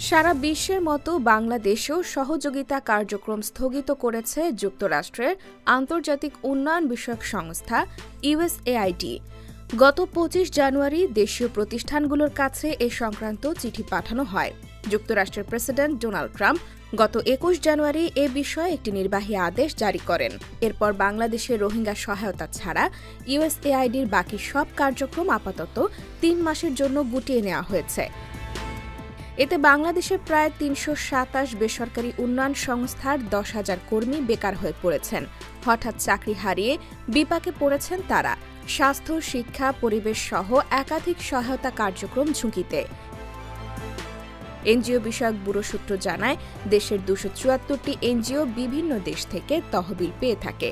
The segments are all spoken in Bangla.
সারা বিশ্বের মতো বাংলাদেশেও সহযোগিতা কার্যক্রম স্থগিত করেছে যুক্তরাষ্ট্রের আন্তর্জাতিক উন্নয়ন বিষয়ক সংস্থা ইউএসএআইডি। গত ২৫ জানুয়ারি দেশীয় প্রতিষ্ঠানগুলোর কাছে এ সংক্রান্ত চিঠি পাঠানো হয়। যুক্তরাষ্ট্রের প্রেসিডেন্ট ডোনাল্ড ট্রাম্প গত ২১ জানুয়ারি এ বিষয়ে একটি নির্বাহী আদেশ জারি করেন। এরপর বাংলাদেশের রোহিঙ্গা সহায়তা ছাড়া ইউএসএআইডির বাকি সব কার্যক্রম আপাতত ৩ মাসের জন্য গুটিয়ে নেওয়া হয়েছে। এতে বাংলাদেশের প্রায় ৩২৭ বেসরকারি উন্নয়ন সংস্থার ১০,০০০ কর্মী বেকার হয়ে পড়েছেন। হঠাৎ চাকরি হারিয়ে বিপাকে পড়েছেন তারা। স্বাস্থ্য, শিক্ষা, পরিবেশ সহ একাধিক সহায়তা কার্যক্রম ঝুঁকিতে। এনজিও বিষয়ক ব্যুরো সূত্র জানায়, দেশের ২৭৪টি এনজিও বিভিন্ন দেশ থেকে তহবিল পেয়ে থাকে।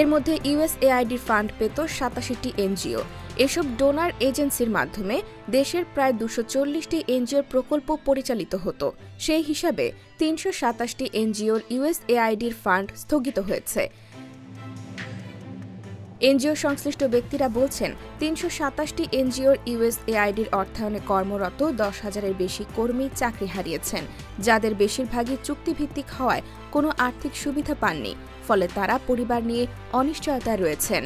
এর মধ্যে ইউএসএআইডির ফান্ড পেত ৮৭টি এনজিও। এসব ডোনার এজেন্সির মাধ্যমে দেশের প্রায় ২৪০টি এনজিওর প্রকল্প পরিচালিত হতো। সেই হিসাবে ৩২৭টি এনজিওর ইউএসএআইডির ফান্ড স্থগিত হয়েছে। এনজিও সংশ্লিষ্ট ব্যক্তিরা বলছেন, ৩২৭টি এনজিওর ইউএসএআইডির অর্থায়নে কর্মরত ১০,০০০-এর বেশি কর্মী চাকরি হারিয়েছেন, যাদের বেশিরভাগই চুক্তিভিত্তিক হওয়ায় কোনো আর্থিক সুবিধা পাননি। ফলে তারা পরিবার নিয়ে অনিশ্চয়তায় রয়েছেন।